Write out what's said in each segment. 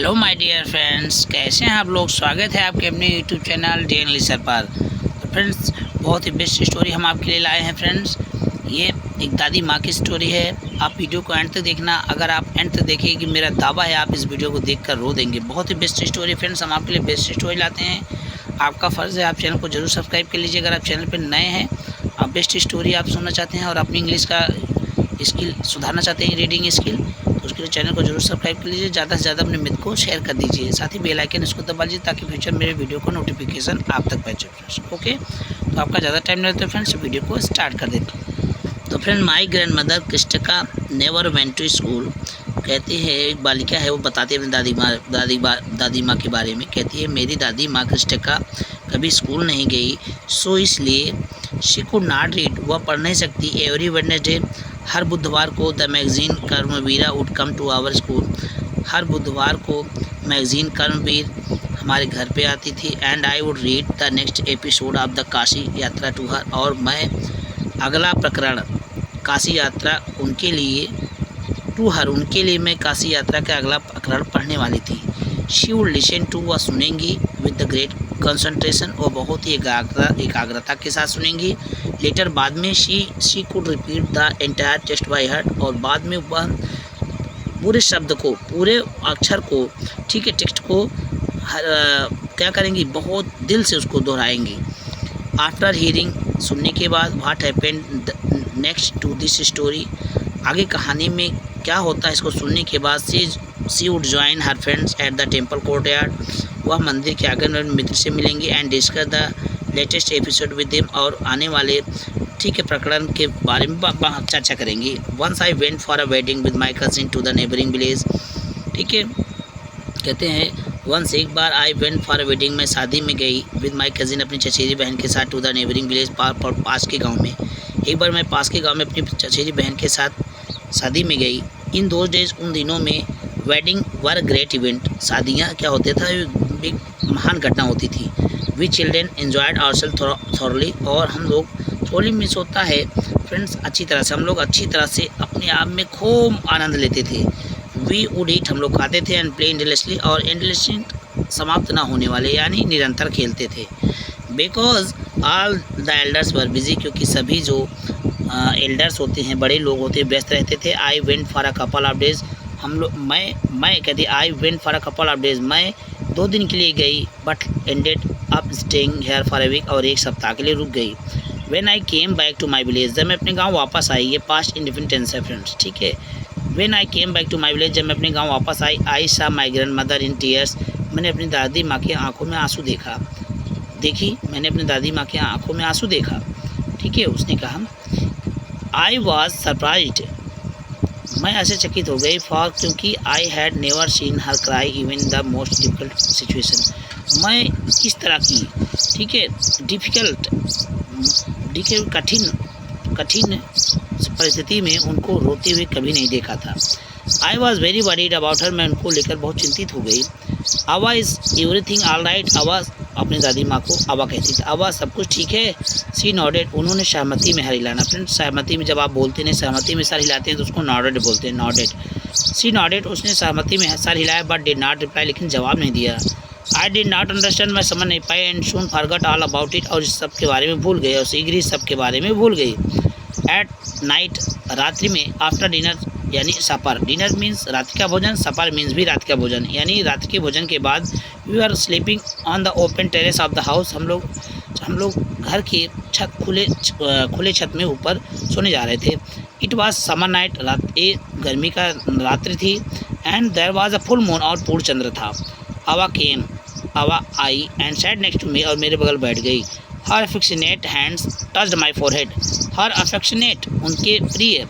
Hello my dear friends, कैसे हैं आप लोग। स्वागत है आपके अपने YouTube channel D English sir पर। तो फ्रेंड्स, बहुत ही बेस्ट स्टोरी हम आपके लिए लाए हैं फ्रेंड्स। ये एक दादी माँ की स्टोरी है। आप वीडियो को एंड तक देखना। अगर आप एंड तक देखेंगे, मेरा दावा है आप इस वीडियो को देखकर रो देंगे। बहुत ही बेस्ट स्टोरी फ्रेंड्स, हम आपके लिए बेस्ट स्टोरी लाते हैं। आपका फ़र्ज़ है आप चैनल को जरूर सब्सक्राइब कर लीजिए। अगर आप चैनल पर नए हैं, आप बेस्ट स्टोरी आप सुनना चाहते हैं और अपनी इंग्लिश का स्किल सुधारना चाहते हैं, रीडिंग स्किल, तो उसके लिए चैनल को जरूर सब्सक्राइब कर लीजिए। ज़्यादा से ज़्यादा अपने मित्र को शेयर कर दीजिए। साथ ही बेल आइकन इसको दबा लीजिए ताकि फ्यूचर मेरे वीडियो का नोटिफिकेशन आप तक पहुँचे फ्रेंड्स। ओके, तो आपका ज़्यादा टाइम नहीं लगता फ्रेंड्स, वीडियो को स्टार्ट कर देते हैं। तो friend, my grandmother Kristika never went to school. कहती है, एक बालिका है, वो बताती है अपनी दादी माँ के बारे में। कहती है, मेरी दादी माँ क्रिस्टिका कभी स्कूल नहीं गई, सो इसलिए शी कुड नॉट रीड, वह पढ़ नहीं सकती। एवरी वेडनेसडे, हर बुधवार को, the magazine Karmaveera would come to our school. हर बुधवार को मैगज़ीन कर्मवीर हमारे घर पे आती थी। And I would read the next episode of the Kashi Yatra to हर, और मैं अगला प्रकरण काशी यात्रा उनके लिए उनके लिए मैं काशी यात्रा का अगला प्रकरण पढ़ने वाली थी। शी वुड लिसन टू, वह सुनेंगी, विद द ग्रेट कंसंट्रेशन, और बहुत ही एकाग्रता के साथ सुनेंगी। लेटर, बाद में, she could repeat the entire text by heart, और बाद में वह पूरे शब्द को, पूरे अक्षर को, ठीक है, टेक्स्ट को क्या करेंगी, बहुत दिल से उसको दोहराएंगी। आफ्टर हियरिंग, सुनने के बाद, what happened next to this story, आगे कहानी में क्या होता है इसको सुनने के बाद, she would join her friends at the temple courtyard, वह मंदिर के आंगन में मित्र से मिलेंगी। And discuss the latest episode with them, और आने वाले, ठीक है, प्रकरण के बारे में चर्चा करेंगी। Once I went for a wedding with my cousin to the neighbouring village, ठीक है, कहते हैं, वंस, एक बार, I went for a wedding, मैं शादी में गई, विद माई कजिन, अपनी चचेरी बहन के साथ, टू द नेबरिंग विलेज, पास के गाँव में। एक बार मैं पास के गाँव में अपनी चचेरी बहन के साथ शादी में गई। इन दो डेज, उन दिनों में, वेडिंग वर ग्रेट इवेंट, शादियाँ क्या होते था, एक महान घटना होती थी। We children enjoyed ourselves thoroughly, और हम लोग, थोड़ी मिस होता है फ्रेंड्स, अच्छी तरह से, हम लोग अच्छी तरह से अपने आप में खूब आनंद लेते थे। वी वुड ईट, हम लोग खाते थे। एंड प्ले एंडलेसली, और एंडलेसली समाप्त ना होने वाले, यानी निरंतर खेलते थे। Because all the elders were busy, क्योंकि सभी जो एल्डर्स होते हैं, बड़े लोग होते हैं, व्यस्त रहते थे। I went for a couple of days, हम लोग, मैं कहती, I went for a couple of days, मैं 2 दिन के लिए गई, but ended up staying here for a week, और 1 सप्ताह के लिए रुक गई। When I came back to my village, जब मैं अपने गांव वापस आई, ये पास्ट इंडेफिनिट टेंस है फ्रेंड्स, ठीक है। When I came back to my village, जब मैं अपने गांव वापस आई, आई सा my grand mother in tears, मैंने अपनी दादी माँ की आंखों में आंसू मैंने अपनी दादी माँ की आंखों में आंसू देखा, ठीक है। उसने कहा, आई वॉज सरप्राइज्ड, मैं ऐसे चकित हो गई, फॉर, क्योंकि I had never seen her cry even the most difficult situation, मैं इस तरह की, ठीक है, कठिन परिस्थिति में उनको रोते हुए कभी नहीं देखा था। I was very worried about her, मैं उनको लेकर बहुत चिंतित हो गई। आवा, इज़ एवरीथिंग ऑल राइट, आवा, अपनी दादी माँ को आवा कहती थी, आवा, सब कुछ ठीक है। सी नॉडेड, उन्होंने सहमति में हर हिलाना। फ्रेंड्स, सहमति में जब आप बोलते हैं, सहमति में सर हिलाते हैं, तो उसको नॉडेड बोलते हैं, नॉडेड। सी नॉडेड, उसने सहमति में सर हिलाया, बट डिड नॉट रिप्लाई, लेकिन जवाब नहीं दिया। आई डिड नॉट अंडरस्टैंड, मैं समझ नहीं पाई। And soon forgot all about it, और इस सब के बारे में भूल गई, और शीघ्र ही सब के बारे में भूल गई। एट नाइट, रात्रि में, आफ्टर डिनर, यानी सपर, डिनर मीन्स रात्रि का भोजन, सपर मीन्स भी रात का भोजन, यानी रात के भोजन के बाद, we are sleeping on the open terrace of the house, हम लोग घर के खुले छत में ऊपर सोने जा रहे थे। इट वॉज समर नाइट, गर्मी का रात्रि थी। And there was a full moon, और पूर्ण चंद्र था। आवा आई and sat next to me, और मेरे बगल बैठ गई। Her affectionate hands touched my forehead, her affectionate, उनके प्रिय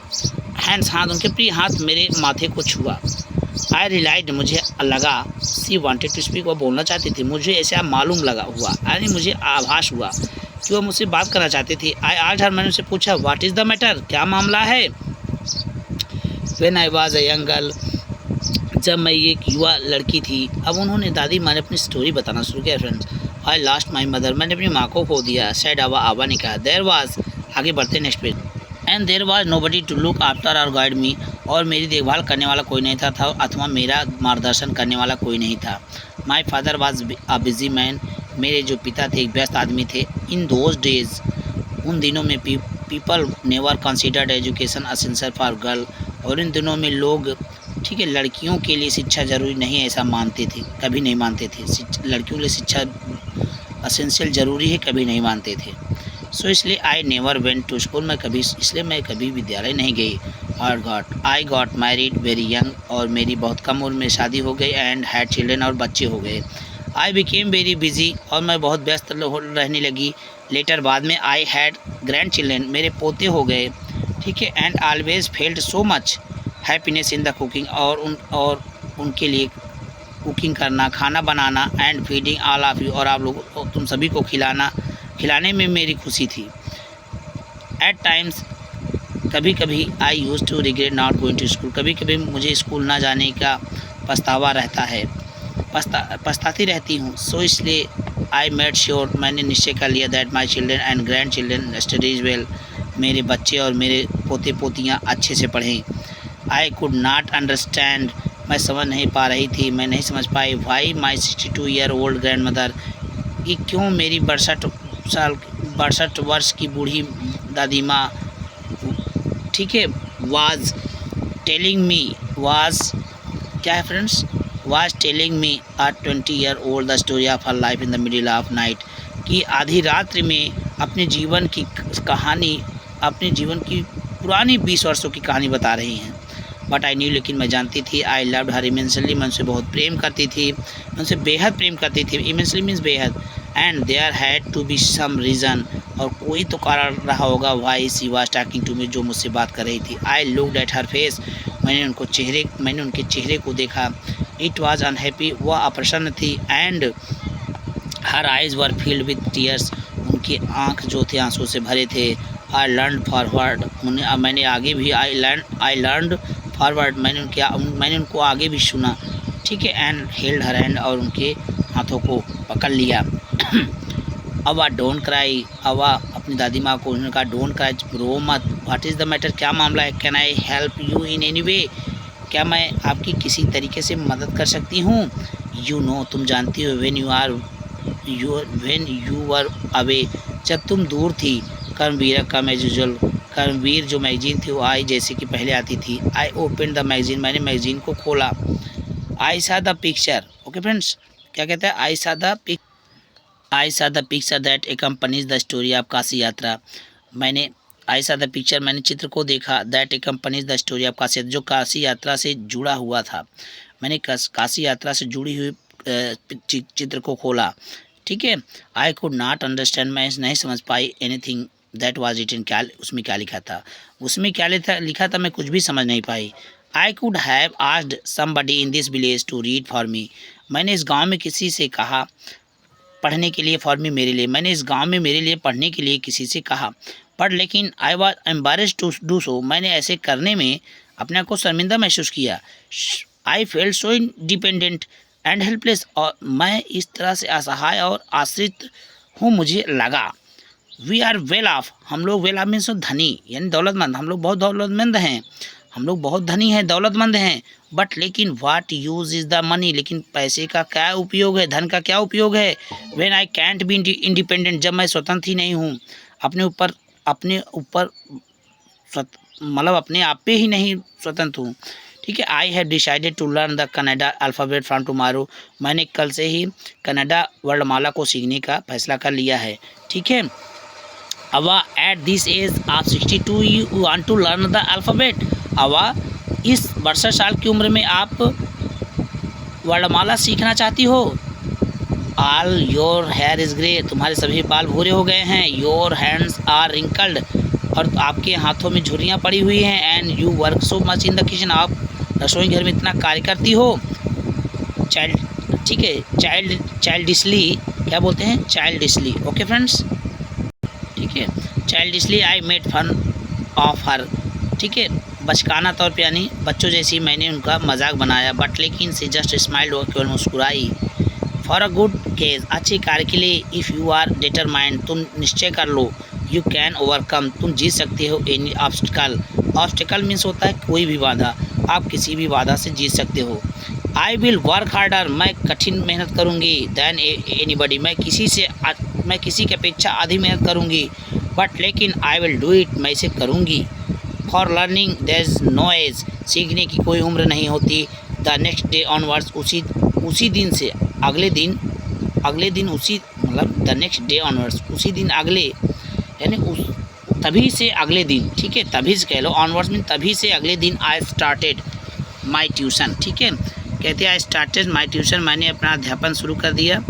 हैंड्स, हाथ, उनके प्रिय हाथ मेरे माथे को छुआ। आई रियलाइज्ड, मुझे लगा, सी वांटेड टू स्पीक, वो बोलना चाहती थी, मुझे ऐसा मालूम हुआ, यानी मुझे आभास हुआ कि वो मुझसे बात करना चाहती थी। आई आस्क्ड हर, मैंने उनसे पूछा, व्हाट इज़ द मैटर, क्या मामला है। When I was a young girl, जब मैं एक युवा लड़की थी। अब उन्होंने, दादी माँ ने अपनी स्टोरी बताना शुरू किया friends. I last my mother, मैंने अपनी माँ को खो दिया। सैड आवा ने कहा। देयर वाज, आगे बढ़ते next page. And there was nobody to look after और गाइड मी, और मेरी देखभाल करने वाला कोई नहीं था अथवा मेरा मार्गदर्शन करने वाला कोई नहीं था। My father was a busy man, मेरे जो पिता थे एक व्यस्त आदमी थे। इन दोज डेज, उन दिनों में people never considered education essential for girl, और इन दिनों में लोग, ठीक है, लड़कियों के लिए शिक्षा ज़रूरी नहीं है ऐसा मानते थे, कभी नहीं मानते थे। लड़कियों के लिए शिक्षा असेंशियल ज़रूरी है, कभी नहीं मानते थे। सो इसलिए I never went to school, इसलिए मैं कभी विद्यालय नहीं गई। और I got married very young, और मेरी बहुत कम उम्र में शादी हो गई। एंड हैड चिल्ड्रन, और बच्चे हो गए। आई बिकेम वेरी बिजी, और मैं बहुत व्यस्त रहने लगी। लेटर, बाद में, आई हैड ग्रैंड चिल्ड्रन, मेरे पोते हो गए, ठीक है। And always felt so much happiness in the cooking, और उनके लिए कुकिंग करना, खाना बनाना, and feeding all of you, और आप लोग तुम सभी को खिलाने में मेरी खुशी थी। एट टाइम्स, कभी कभी, I use to regret not going to school, कभी कभी मुझे स्कूल ना जाने का पछतावा रहता है, पछताती रहती हूँ। सो इसलिए आई मेड श्योर, मैंने निश्चय कर लिया, that my children and grand children studies well, मेरे बच्चे और मेरे पोते पोतियाँ अच्छे से पढ़ें। आई कुड नॉट अंडरस्टैंड, मैं समझ नहीं पा रही थी, मैं नहीं समझ पाई, why my 62 year old grand mother, कि क्यों मेरी 62 वर्ष की बूढ़ी दादी माँ, ठीक है, वाज टेलिंग मी, वाज क्या है friends, was telling me a 20 year old the story of her life in the middle of night, कि आधी रात्रि में अपने जीवन की कहानी, अपने जीवन की पुरानी 20 वर्षों की कहानी बता रही हैं। बट आई न्यू, लेकिन मैं जानती थी, आई लव्ड हर इमेंसली, मैं उनसे बहुत प्रेम करती थी, मैं उनसे बेहद प्रेम करती थी। इमेंसली मीन्स बेहद। And there had to be some reason, और कोई तो कारण रहा होगा, why she was talking to me, जो मुझसे बात कर रही थी। I looked at her face, मैंने उनके चेहरे को देखा। इट वाज अनहैप्पी, वह अप्रसन्न थी। And her eyes were filled with tears, उनके आँख जो थे आंसू से भरे थे। आई लर्न फॉरवर्ड, मैंने आगे भी, आई लर्न फॉरवर्ड, मैंने उनको आगे भी सुना, ठीक है। एंड हेल्ड हर हैंड, और उनके हाथों को पकड़ लिया। अवा डोंट क्राई, अवा अपनी दादी माँ को उन्होंने कहा, डोंट क्राई, रो मत, व्हाट इज़ द मैटर, क्या मामला है, can I help you in any way, क्या मैं आपकी किसी तरीके से मदद कर सकती हूँ। यू नो, तुम जानती हो, व्हेन यू वर अवे, जब तुम दूर थी। कर्मवीर का एज कर्मवीर जो मैगजीन थी वो आई जैसे कि पहले आती थी। आई ओपन द मैगजीन, मैंने मैगजीन को खोला। आई saw the picture, okay friends, क्या कहता है, I saw the picture that accompanies the story of Kashi Yatra, मैंने मैंने चित्र को देखा, that accompanies the story of Kashi, जो काशी यात्रा से जुड़ा हुआ था। मैंने काशी यात्रा से जुड़ी हुई चित्र को खोला, ठीक है। आई कुड नॉट अंडरस्टैंड, मैं नहीं समझ पाई, एनीथिंग दैट वाज रिटन, क्या उसमें क्या लिखा था, लिखा था मैं कुछ भी समझ नहीं पाई। I could have asked somebody in this village to read for me, मैंने इस गांव में किसी से कहा पढ़ने के लिए, फॉर मी मेरे लिए, मैंने इस गांव में मेरे लिए पढ़ने के लिए किसी से कहा, पर लेकिन I was embarrassed to do so, मैंने ऐसे करने में अपने आप को शर्मिंदा महसूस किया। I felt so independent and helpless, और मैं इस तरह से असहाय और आश्रित हूँ, मुझे लगा। वी आर वेल ऑफ, हम लोग, वेल ऑफ मीन्स धनी यानी दौलतमंद, हम लोग बहुत दौलतमंद हैं, हम लोग बहुत धनी हैं, दौलतमंद हैं। बट लेकिन वाट यूज़ इज़ द मनी, लेकिन पैसे का क्या उपयोग है, धन का क्या उपयोग है। When I can't be independent, जब मैं स्वतंत्र ही नहीं हूँ, अपने ऊपर मतलब अपने आप पे ही नहीं स्वतंत्र हूँ, ठीक है। I have decided to learn the Kannada alphabet from tomorrow, मैंने कल से ही कनाडा वर्णमाला को सीखने का फैसला कर लिया है, ठीक है। Avva at this age of 62 you want to learn the alphabet, Avva इस 62 साल की उम्र में आप वर्णमाला सीखना चाहती हो। All your here is grey, तुम्हारे सभी बाल भूरे हो गए हैं। योर हैंड्स आर रिंकल्ड, और आपके हाथों में झुर्रियाँ पड़ी हुई हैं। And you work so much in the kitchen, आप रसोई घर में इतना कार्य करती हो। चाइल्ड, ठीक है, चाइल्डिशली, क्या बोलते हैं, चाइल्डिशली, ओके फ्रेंड्स, ठीक है। Childishly I made fun of her, ठीक है, बचकाना तौर पे यानी बच्चों जैसी मैंने उनका मजाक बनाया। बट लेकिन सी जस्ट स्माइल्ड, वो केवल मुस्कुराई। फॉर अ गुड केस, अच्छे कार्य के लिए, इफ़ यू आर डिटरमाइंड, तुम निश्चय कर लो, यू कैन ओवरकम, तुम जीत सकते हो एनी ऑब्स्टिकल। ऑब्स्टिकल मीन्स होता है कोई भी बाधा, आप किसी भी बाधा से जीत सकते हो। आई विल वर्क हार्डर, मैं कठिन मेहनत करूँगी, दैन एनीबडी, मैं किसी के अपेक्षा आधी मेहनत करूँगी, बट लेकिन आई विल डू इट, मैं इसे करूँगी। For learning there is no age, सीखने की कोई उम्र नहीं होती। द नेक्स्ट डे ऑनवर्ड्स, उसी दिन से अगले दिन उसी मतलब द नेक्स्ट डे ऑनवर्ड्स, उसी दिन अगले, यानी तभी से अगले दिन, ठीक है, तभी से कह लो, ऑनवर्ड्स मीन तभी से अगले दिन आई स्टार्टेड माई ट्यूशन, ठीक है, कहते हैं आई स्टार्टेड माई ट्यूशन, मैंने अपना अध्यापन शुरू कर दिया।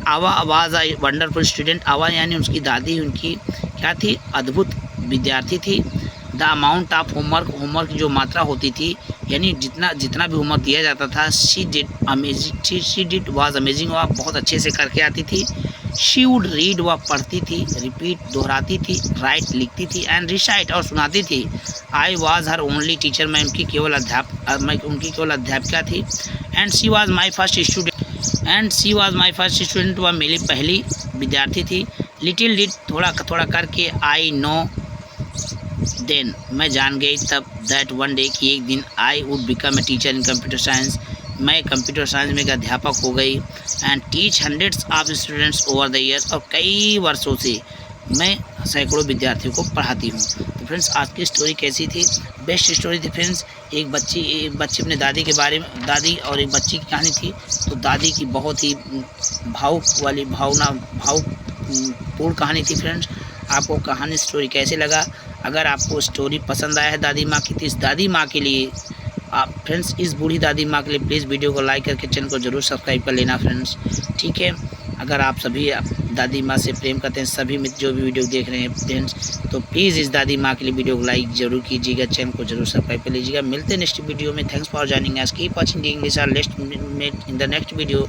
आवा वाज आई वंडरफुल स्टूडेंट, आवा यानी उसकी दादी उनकी क्या थी, अद्भुत विद्यार्थी थी। द अमाउंट ऑफ होमवर्क जो मात्रा होती थी, यानी जितना भी होमवर्क दिया जाता था, शी डिड वाज अमेजिंग, वह बहुत अच्छे से करके आती थी। शी वुड रीड, वह पढ़ती थी, रिपीट दोहराती थी, राइट लिखती थी, एंड रिसाइट और सुनाती थी। I was her only teacher, मैं उनकी केवल अध्यापिका थी। And she was my first student, वह मेरी पहली विद्यार्थी थी। लिटिल डिड, थोड़ा करके, आई नो देन, मैं जान गई तब, दैट वन डे, कि एक दिन, I would become a teacher in computer science, मैं कंप्यूटर साइंस में एक अध्यापक हो गई। And teach hundreds of students over the years, और कई वर्षों से मैं सैकड़ों विद्यार्थियों को पढ़ाती हूँ। तो फ्रेंड्स, आज की स्टोरी कैसी थी? बेस्ट स्टोरी थी फ्रेंड्स। एक बच्ची अपने दादी के बारे में, दादी और एक बच्ची की कहानी थी। तो दादी की बहुत ही भावपूर्ण कहानी थी फ्रेंड्स। आपको कहानी स्टोरी कैसे लगा? अगर आपको स्टोरी पसंद आया है दादी माँ की, तो इस दादी माँ के लिए आप फ्रेंड्स, इस बूढ़ी दादी माँ के लिए प्लीज़ वीडियो को लाइक करके चैनल को जरूर सब्सक्राइब कर लेना फ्रेंड्स, ठीक है। अगर आप सभी दादी माँ से प्रेम करते हैं, सभी मित्र जो भी वीडियो देख रहे हैं फ्रेंड्स, तो प्लीज़ इस दादी माँ के लिए वीडियो को लाइक जरूर कीजिएगा, चैनल को जरूर सब्सक्राइब कर लीजिएगा। मिलते हैं नेक्स्ट वीडियो में। Thanks for joining us, keep watching English in the next video.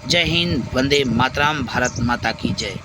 जय हिंद, वंदे मातरम, भारत माता की जय।